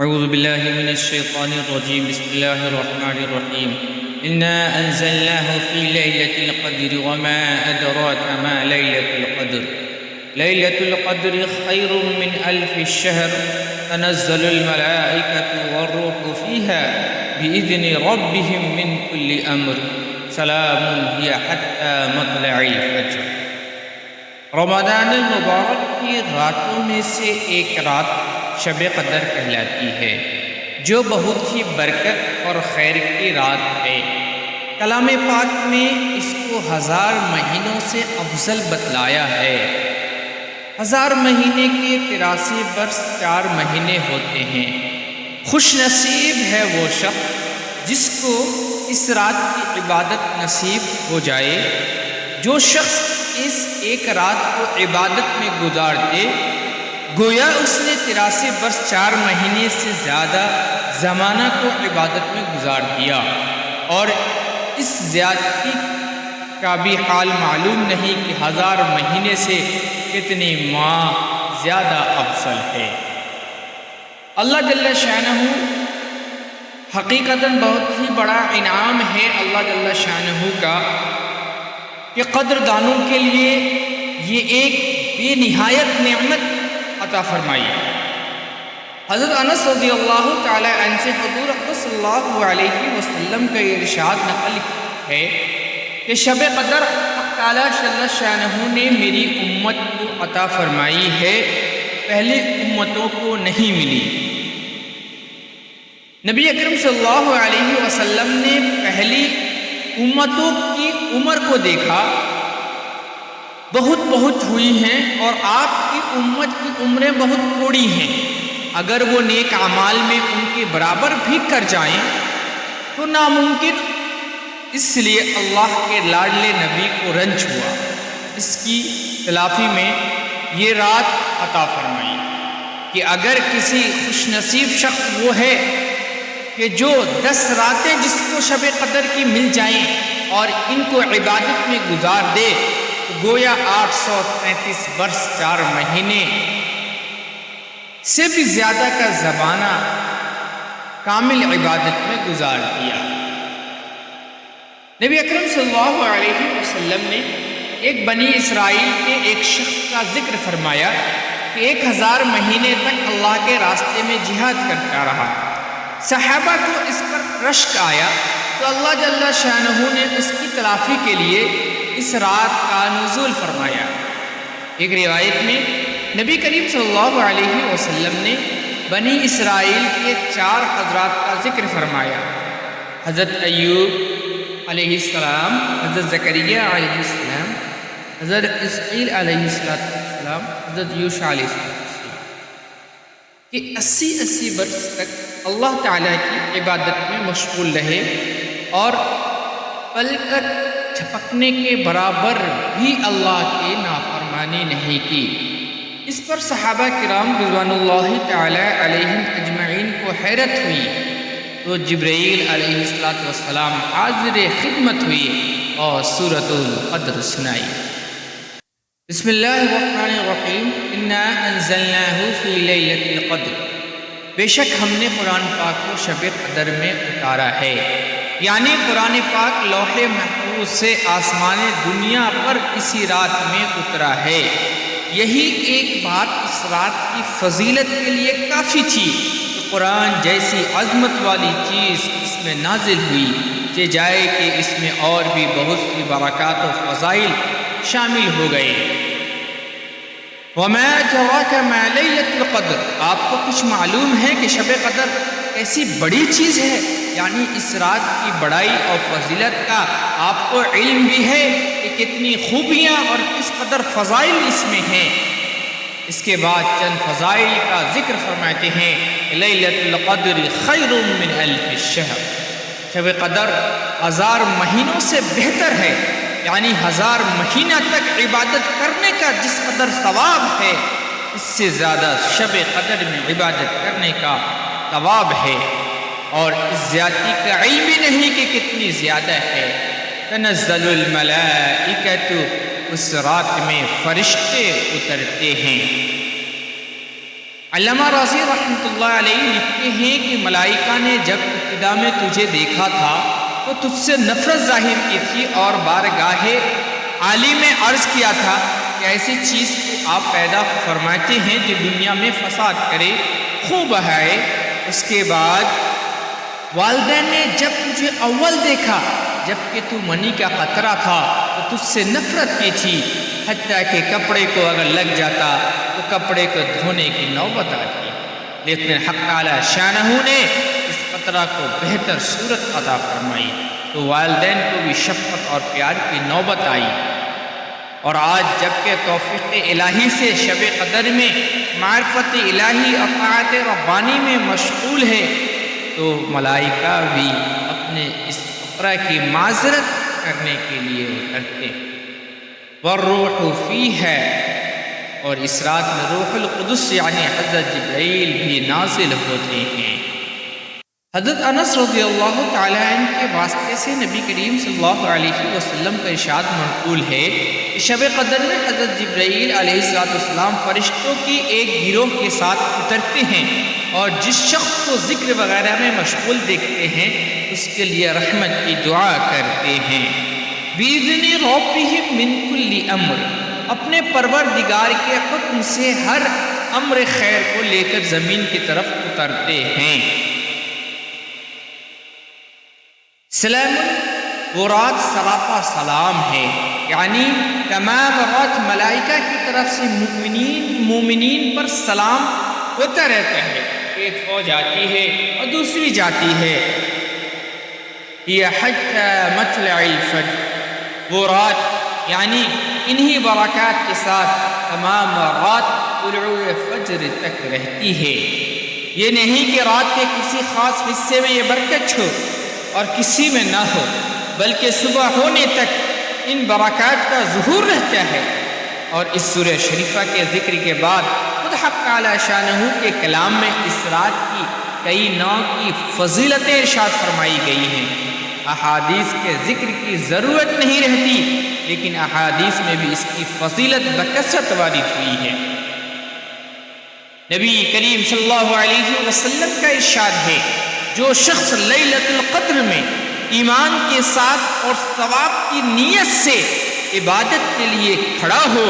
اعوذ باللہ من الشیطان الرجیم بسم اللہ الرحمن الرحیم انا انزلناه فی لیلۃ القدر وما ادراک ما لیلۃ القدر لیلۃ القدر خیر من الف الشہر تنزل الملائکۃ والروح فیها بإذن ربهم من كل امر سلام هی حتی مطلع الفجر۔ رمضان المبارک کی راتوں میں سے ایک رات شب قدر کہلاتی ہے، جو بہت ہی برکت اور خیر کی رات ہے۔ کلام پاک میں اس کو 1000 مہینوں سے افضل بتلایا ہے۔ 1000 مہینے کے 83 برس 4 مہینے ہوتے ہیں۔ خوش نصیب ہے وہ شخص جس کو اس رات کی عبادت نصیب ہو جائے۔ جو شخص اس ایک رات کو عبادت میں گزار دے، گویا اس نے 83 برس 4 مہینے سے زیادہ زمانہ کو عبادت میں گزار دیا، اور اس زیادتی کا بھی حال معلوم نہیں کہ 1000 مہینے سے کتنی ماہ زیادہ افضل ہے۔ اللہ جل شانہ حقیقتاً بہت ہی بڑا انعام ہے اللہ جل شانہ کا کہ قدردانوں کے لیے یہ ایک بے نہایت نعمت عطا فرمائی۔ حضرت انس رضی اللہ تعالی عنہ سے حضور اقدس صلی اللہ علیہ وسلم کا یہ ارشاد نقل ہے کہ شب قدر حق تعالی جل شانہ نے میری امت کو عطا فرمائی ہے، پہلے امتوں کو نہیں ملی۔ نبی اکرم صلی اللہ علیہ وسلم نے پہلی امتوں کی عمر کو دیکھا، بہت ہوئی ہیں، اور آپ کی امت کی عمریں بہت تھوڑی ہیں۔ اگر وہ نیک اعمال میں ان کے برابر بھی کر جائیں تو ناممکن، اس لیے اللہ کے لاڈلے نبی کو رنج ہوا، اس کی تلافی میں یہ رات عطا فرمائی کہ اگر کسی خوش نصیب شخص وہ ہے کہ جو 10 راتیں جس کو شب قدر کی مل جائیں اور ان کو عبادت میں گزار دے، گویا 833 برس 4 مہینے سے بھی زیادہ کا زمانہ کامل عبادت میں گزار دیا۔ نبی اکرم صلی اللہ علیہ وسلم نے ایک بنی اسرائیل کے ایک شخص کا ذکر فرمایا کہ 1000 مہینے تک اللہ کے راستے میں جہاد کرتا رہا۔ صحابہ کو اس پر رشک آیا تو اللہ جل شانہ نے اس کی تلافی کے لیے اس رات کا نزول فرمایا۔ ایک روایت میں نبی کریم صلی اللہ علیہ وسلم نے بنی اسرائیل کے 4 حضرات کا ذکر فرمایا: حضرت ایوب علیہ السلام، حضرت زکریا علیہ السلام، حضرت اسماعیل علیہ السلام، حضرت یوشع علیہ السلام، کہ 80 برس تک اللہ تعالیٰ کی عبادت میں مشغول رہے اور پلک جھپکنے کے برابر بھی اللہ کی نافرمانی نہیں کی۔ اس پر صحابہ کرام رضوان اللہ تعالی علیہم اجمعین کو حیرت ہوئی، تو جبرائیل علیہ السلام حاضر خدمت ہوئی اور سورۃ القدر سنائی۔ بسم اللہ الرحمن الرحیم انا انزلناہ فی لیلۃ القدر، بے شک ہم نے قرآن پاک کو شب قدر میں اتارا ہے، یعنی قرآن پاک لوح محفوظ سے آسمان دنیا پر اسی رات میں اترا ہے۔ یہی ایک بات اس رات کی فضیلت کے لیے کافی تھی کہ قرآن جیسی عظمت والی چیز اس میں نازل ہوئی کہ جائے کہ اس میں اور بھی بہت سی برکات و فضائل شامل ہو گئے۔ وَمَا أَدْرَاكَ مَا لَيْلَةُ الْقَدْرِ، آپ کو کچھ معلوم ہے کہ شب قدر ایسی بڑی چیز ہے؟ یعنی اس رات کی بڑائی اور فضیلت کا آپ کو علم بھی ہے کہ کتنی خوبیاں اور کس قدر فضائل اس میں ہیں۔ اس کے بعد چند فضائل کا ذکر فرماتے ہیں: لیلۃ القدر خیر من الف الشہر، شب قدر 1000 مہینوں سے بہتر ہے، یعنی 1000 مہینہ تک عبادت کرنے کا جس قدر ثواب ہے، اس سے زیادہ شب قدر میں عبادت کرنے کا ثواب ہے، اور اس زیادتی کا علم بھی نہیں کہ کتنی زیادہ ہے۔ تنزل الملائکۃ، اس رات میں فرشتے اترتے ہیں۔ علامہ راضی رحمۃ اللہ علیہ لکھتے ہیں کہ ملائکہ نے جب ابتدا میں تجھے دیکھا تھا تو تجھ سے نفرت ظاہر کی تھی اور بارگاہ عالی میں عرض کیا تھا کہ ایسی چیز کو آپ پیدا فرماتے ہیں جو دنیا میں فساد کرے، خون بہائے۔ اس کے بعد والدین نے جب تجھے اول دیکھا جبکہ تو منی کا قطرہ تھا تو تجھ سے نفرت کی تھی، حتیٰ کہ کپڑے کو اگر لگ جاتا تو کپڑے کو دھونے کی نوبت آتی، لیکن حق تعالی شانہ نے اس قطرہ کو بہتر صورت عطا فرمائی تو والدین کو بھی شفقت اور پیار کی نوبت آئی۔ اور آج جبکہ توفیق الہی سے شب قدر میں معرفت الہی اور طاعت ربانی میں مشغول ہے تو ملائکہ بھی اپنے اس فقرہ کی معذرت کرنے کے لیے اترتے ہیں۔ والروح فیہا، اور اس رات میں روح القدس یعنی حضرت جبرائیل بھی نازل ہوتے ہیں۔ حضرت انس رضی اللہ تعالیٰ عنہ کے واسطے سے نبی کریم صلی اللہ علیہ وسلم کا ارشاد منقول ہے کہ شب قدر میں حضرت جبرائیل علیہ السلام فرشتوں کی ایک گروہ کے ساتھ اترتے ہیں اور جس شخص کو ذکر وغیرہ میں مشغول دیکھتے ہیں اس کے لیے رحمت کی دعا کرتے ہیں۔ بِإِذْنِ رَبِّهِمْ مِنْ كُلِّ أَمْرٍ، اپنے پروردگار کے حکم سے ہر امر خیر کو لے کر زمین کی طرف اترتے ہیں۔ سلام، وہ رات سراپا سلام ہے، یعنی تمام رات ملائکہ کی طرف سے مومنین پر سلام ہوتا رہتا ہے۔ ایک فوج آتی ہے اور دوسری جاتی ہے۔ یہ حتی مطلع الفجر، وہ رات یعنی انہی برکات کے ساتھ تمام رات طلوع فجر تک رہتی ہے۔ یہ نہیں کہ رات کے کسی خاص حصے میں یہ برکت ہو اور کسی میں نہ ہو، بلکہ صبح ہونے تک ان برکات کا ظہور رہتا ہے۔ اور اس سورہ شریفہ کے ذکر کے بعد خود حق تعالی شانہ کے کلام میں اس رات کی کئی نوع کی فضیلتیں ارشاد فرمائی گئی ہیں۔ احادیث کے ذکر کی ضرورت نہیں رہتی، لیکن احادیث میں بھی اس کی فضیلت بکثرت وارد ہوئی ہے۔ نبی کریم صلی اللہ علیہ وسلم کا ارشاد ہے، جو شخص لیلۃ القدر میں ایمان کے ساتھ اور ثواب کی نیت سے عبادت کے لیے کھڑا ہو،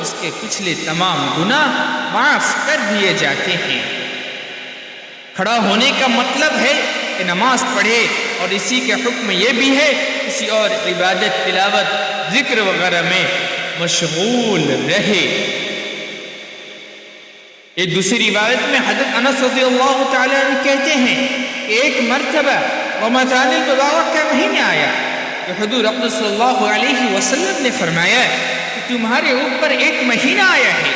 اس کے پچھلے تمام گناہ معاف کر دیے جاتے ہیں۔ کھڑا ہونے کا مطلب ہے کہ نماز پڑھے، اور اسی کے حکم یہ بھی ہے کسی اور عبادت، تلاوت، ذکر وغیرہ میں مشغول رہے۔ ایک دوسری روایت میں حضرت انس رضی اللہ تعالیٰ عنہ کہتے ہیں کہ ایک مرتبہ رمضان المبارک کا مہینہ آیا تو حضور اقدس صلی اللہ علیہ وسلم نے فرمایا کہ تمہارے اوپر ایک مہینہ آیا ہے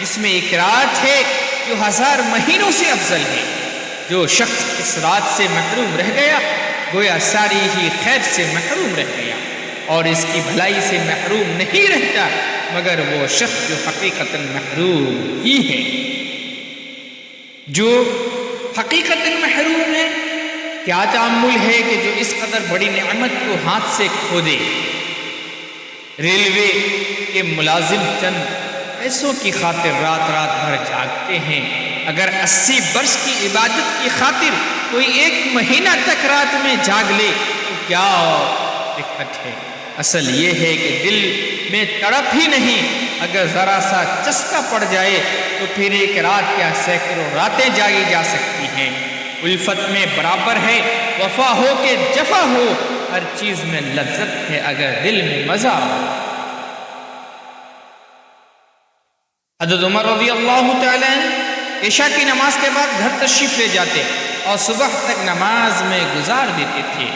جس میں ایک رات ہے جو 1000 مہینوں سے افضل ہے۔ جو شخص اس رات سے محروم رہ گیا گویا ساری ہی خیر سے محروم رہ گیا، اور اس کی بھلائی سے محروم نہیں رہتا مگر وہ شخص جو حقیقتاً محروم ہی ہے۔ جو حقیقتاً محروم ہے، کیا تعامل ہے کہ جو اس قدر بڑی نعمت کو ہاتھ سے کھو دے۔ ریلوے کے ملازم چند پیسوں کی خاطر رات رات بھر جاگتے ہیں، اگر 80 برس کی عبادت کی خاطر کوئی 1 مہینہ تک رات میں جاگ لے تو کیا دقت ہے۔ اصل یہ ہے کہ دل میں تڑپ ہی نہیں، اگر ذرا سا چسکا پڑ جائے تو پھر ایک رات کیا سینکڑوں راتیں جاگی جا سکتی ہیں۔ الفت میں برابر ہے، وفا ہو کہ جفا ہو، ہر چیز میں لذت ہے اگر دل میں مزہ ہو۔ حضرت عمر رضی اللہ تعالیٰ عنہ عشاء کی نماز کے بعد گھر تشریف لے جاتے اور صبح تک نماز میں گزار دیتے تھے۔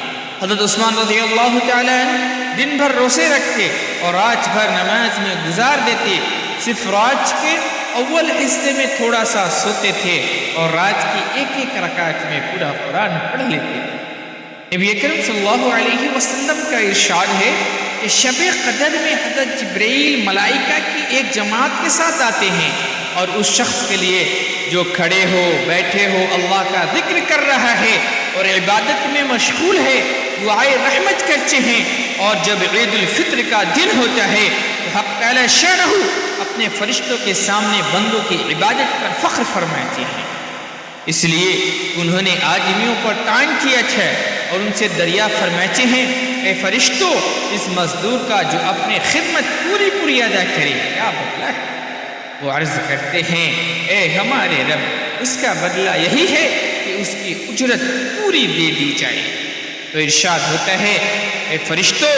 حضرت عثمان رضی اللہ تعالیٰ عنہ دن بھر روزے رکھتے اور رات بھر نماز میں گزار دیتے، صرف رات کے اول حصے میں تھوڑا سا سوتے تھے اور رات کی ایک رکعت میں پورا قرآن پڑھ لیتے تھے۔ نبی اکرم صلی اللہ علیہ وسلم کا ارشاد ہے کہ شب قدر میں حضرت جبرائیل ملائکہ کی ایک جماعت کے ساتھ آتے ہیں اور اس شخص کے لیے جو کھڑے ہو بیٹھے ہو اللہ کا ذکر کر رہا ہے اور عبادت میں مشغول ہے دعائے رحمت کرتے ہیں، اور جب عید الفطر کا دن ہوتا ہے تو حق تعالی شانہ اپنے فرشتوں کے سامنے بندوں کی عبادت پر فخر فرماتے ہیں، اس لیے انہوں نے آدمیوں پر تعین کیا ہے اور ان سے دریافت فرماتے ہیں، اے فرشتوں، اس مزدور کا جو اپنے خدمت پوری پوری ادا کرے کیا بدلہ ہے؟ وہ عرض کرتے ہیں، اے ہمارے رب، اس کا بدلہ یہی ہے کہ اس کی اجرت پوری دے دی جائے۔ تو ارشاد ہوتا ہے، اے فرشتوں،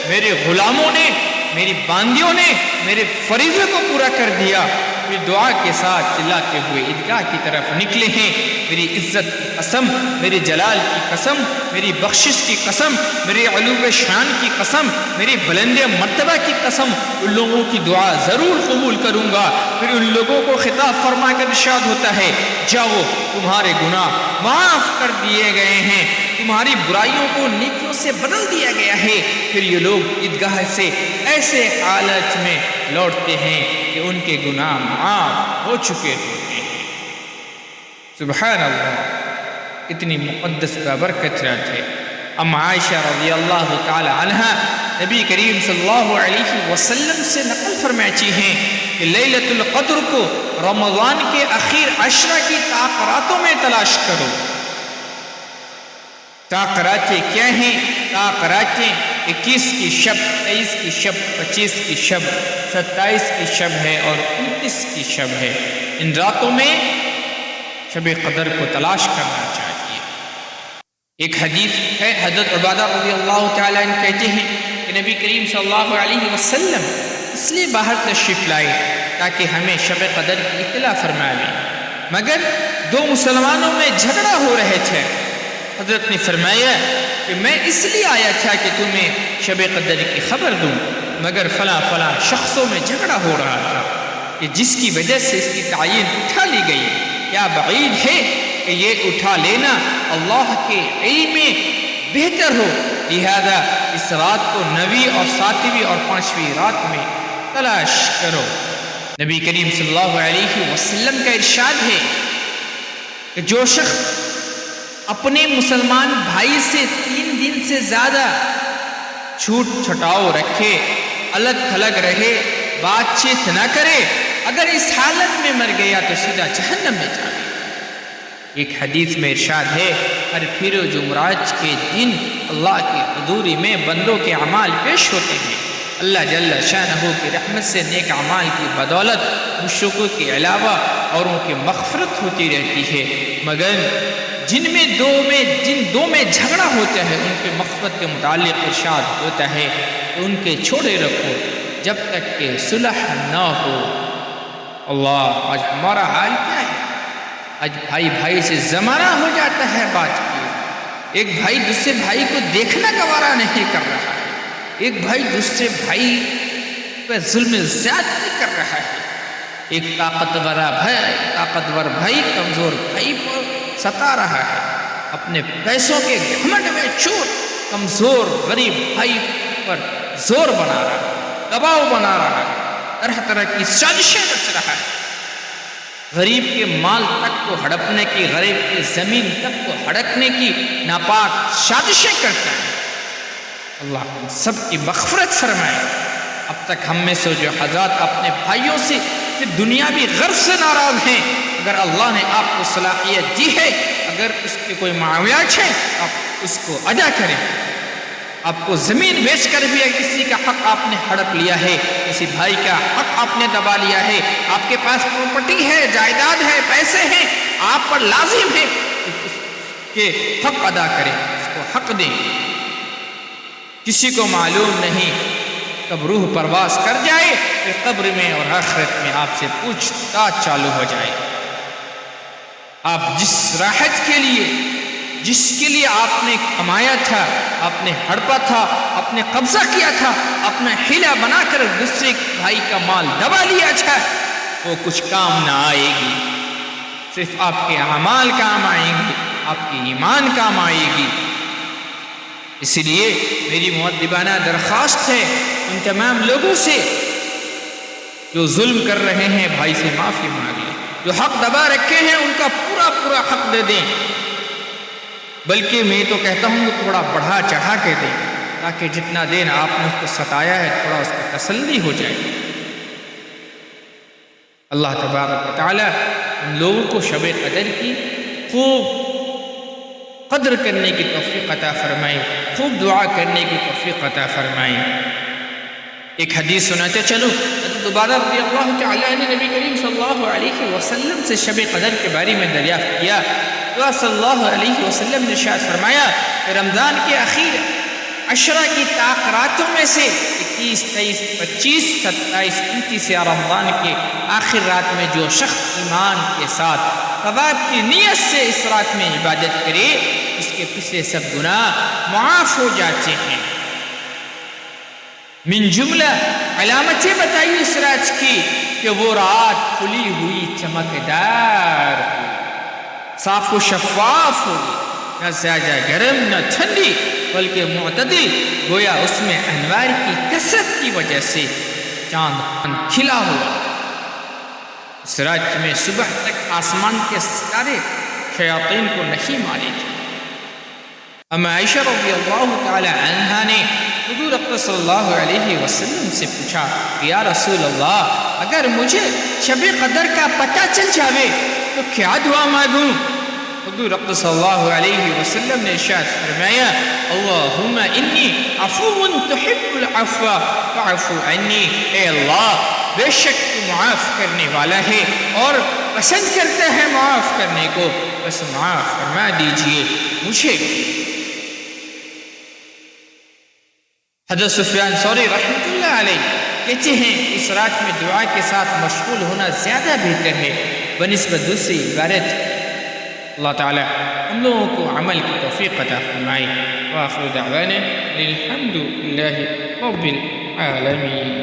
میرے غلاموں نے، میری باندیوں نے میرے فریضے کو پورا کر دیا، پھر دعا کے ساتھ چلاتے ہوئے عیدگاہ کی طرف نکلے ہیں۔ میری عزت کی قسم، میری جلال کی قسم، میری بخشش کی قسم، میری علو شان کی قسم، میری بلند مرتبہ کی قسم، ان لوگوں کی دعا ضرور قبول کروں گا۔ پھر ان لوگوں کو خطاب فرما کر ارشاد ہوتا ہے، جاؤ، تمہارے گناہ معاف کر دیے گئے ہیں، تمہاری برائیوں کو نیکیوں سے بدل دیا گیا ہے۔ پھر یہ لوگ عیدگاہ سے ایسے حالت میں لوٹتے ہیں کہ ان کے گناہ معاف ہو چکے ہوتے ہیں۔ سبحان اللہ، اتنی مقدس بابرکت رات ہے۔ ام عائشہ رضی اللہ تعالی عنہ نبی کریم صلی اللہ علیہ وسلم سے نقل فرماتی ہیں کہ لیلۃ القدر کو رمضان کے اخیر عشرہ کی تاخراتوں میں تلاش کرو۔ تاخراتیں کیا ہیں؟ تاخراتیں 21 کی شب، 23 کی شب، 25 کی شب، 27 کی شب ہے اور 29 کی شب ہے۔ ان راتوں میں شب قدر کو تلاش کرنا چاہیے۔ ایک حدیث ہے، حضرت عبادہ رضی اللہ تعالیٰ عنہ کہتے ہیں کہ نبی کریم صلی اللہ علیہ وسلم اس لیے باہر تشریف لائے تاکہ ہمیں شب قدر کی اطلاع فرمائے، مگر دو مسلمانوں میں جھگڑا ہو رہے تھے۔ حضرت نے فرمایا کہ میں اس لیے آیا تھا کہ تمہیں شب قدر کی خبر دوں، مگر فلاں فلاں شخصوں میں جھگڑا ہو رہا تھا کہ جس کی وجہ سے اس کی تعین اٹھا لی گئی۔ کیا بعید ہے کہ یہ اٹھا لینا اللہ کے علم میں بہتر ہو، لہذا اس رات کو 9ویں اور 7ویں اور 5ویں رات میں تلاش کرو۔ نبی کریم صلی اللہ علیہ وسلم کا ارشاد ہے کہ جو شخص اپنے مسلمان بھائی سے 3 دن سے زیادہ چھوٹ چھٹاؤ رکھے، الگ تھلگ رہے، بات چیت نہ کرے، اگر اس حالت میں مر گیا تو سیدھا جہنم میں جائے۔ ایک حدیث میں ارشاد ہے، ہر پھر و جمعرات کے دن اللہ کی حضوری میں بندوں کے اعمال پیش ہوتے ہیں۔ اللہ جل شانہ کی رحمت سے نیک اعمال کی بدولت مشرکوں کے علاوہ اوروں کی مغفرت ہوتی رہتی ہے، مگر جن دو میں جھگڑا ہوتا ہے ان کے مغفرت کے متعلق ارشاد ہوتا ہے کہ ان کے چھوڑے رکھو جب تک کہ صلح نہ ہو۔ اللہ، آج ہمارا حال کیا ہے؟ آج بھائی بھائی سے زمانہ ہو جاتا ہے بات کی، ایک بھائی دوسرے بھائی کو دیکھنا گوارا نہیں کر رہا ہے، ایک بھائی دوسرے بھائی پہ ظلم زیادتی کر رہا ہے، ایک طاقتور بھائی کمزور بھائی پر ستا رہا ہے، اپنے پیسوں کے گھمنڈ میں چور کمزور غریب بھائی پر زور بنا رہا ہے، دباؤ بنا رہا ہے، طرح طرح کی سازشیں رچ رہا ہے، غریب کے مال تک کو ہڑپنے کی، غریب کی زمین تک کو ہڑپنے کی ناپاک سازشیں کرتا ہے۔ اللہ ہم سب کی مغفرت فرمائے۔ اب تک ہم میں سے جو حضرات اپنے بھائیوں سے دنیاوی غرض سے ناراض ہیں، اگر اللہ نے آپ کو صلاحیت دی ہے، اگر اس کے کوئی معاملات ہیں، آپ اس کو ادا کریں۔ آپ کو زمین بیچ کر بھی کسی کا حق آپ نے ہڑپ لیا ہے، کسی بھائی کا حق آپ نے دبا لیا ہے، آپ کے پاس پراپرٹی ہے، جائیداد ہے، پیسے ہیں، آپ پر لازم ہے کہ اس کے حق ادا کریں، اس کو حق دیں۔ کسی کو معلوم نہیں کب روح پرواز کر جائے، پھر قبر میں اور آخرت میں آپ سے پوچھ تاچھ چالو ہو جائے۔ آپ جس راحت کے لیے، جس کے لیے آپ نے کمایا تھا، آپ نے ہڑپا تھا، آپ نے قبضہ کیا تھا، اپنا حیلہ بنا کر دوسرے بھائی کا مال دبا لیا تھا، وہ کچھ کام نہ آئے گی، صرف آپ کے اعمال کام آئیں گے، آپ کی ایمان کام آئے گی۔ اسی لیے میری مؤدبانہ درخواست ہے ان تمام لوگوں سے جو ظلم کر رہے ہیں، بھائی سے معافی مانگ لیں، جو حق دبا رکھے ہیں ان کا پورا حق دے دیں، بلکہ میں تو کہتا ہوں کہ تھوڑا بڑھا چڑھا کے دیں، تاکہ جتنا دین آپ نے اس کو ستایا ہے تھوڑا اس کو تسلی ہو جائے۔ اللہ تبارک و تعالی ہم لوگوں کو شب قدر کی خوب قدر کرنے کی توفیق عطا فرمائے، خوب دعا کرنے کی توفیق عطا فرمائے۔ ایک حدیث سناتے چلو، حضرت عبادہ رضی اللہ تعالیٰ نے نبی کریم صلی اللہ علیہ وسلم سے شب قدر کے بارے میں دریافت کیا تو آپ صلی اللہ علیہ وسلم نے ارشاد فرمایا کہ رمضان کے آخر عشرہ کی طاق راتوں میں سے 21، 23، 25، 27، 29 یا رمضان کے آخر رات میں جو شخص ایمان کے ساتھ ثواب کی نیت سے اس رات میں عبادت کرے اس کے پچھلے سب گناہ معاف ہو جاتے ہیں۔ من جملہ علامتیں بتائی اس رات کی کہ وہ رات کھلی ہوئی چمکدار ہوئی، صاف و شفاف ہوگی، نہ زیادہ گرم نہ ٹھنڈی بلکہ معتدل، گویا اس میں انوار کی کثرت کی وجہ سے چاند کھلا ہوا۔ اس رات میں صبح تک آسمان کے ستارے شیاطین کو نہیں مارے تھے۔ اما عائشہ رضی اللہ تعالی عنہا نے حضور اقدس صلی اللہ علیہ وسلم سے پوچھا یا رسول اللہ اگر مجھے شب قدر کا پتہ چل جاوے تو کیا دعا مانگوں؟ حضور اقدس صلی اللہ علیہ وسلم نے ارشاد فرمایا اللہم انی عفو تحب العفو فاعف عنی، اے اللہ بے شک تو معاف کرنے والا ہے اور پسند کرتا ہے معاف کرنے کو، بس معاف فرما دیجئے مجھے۔ حضرت سفیان ثوری رحمۃ اللہ علیہ کہتے ہیں اس رات میں دعا کے ساتھ مشغول ہونا زیادہ بہتر ہے بنسبت دوسری عبادت۔ اللہ تعالی ہم لوگوں کو عمل کی توفیق عطا فرمائے۔ وآخر دعوانا الحمد للہ رب العالمین۔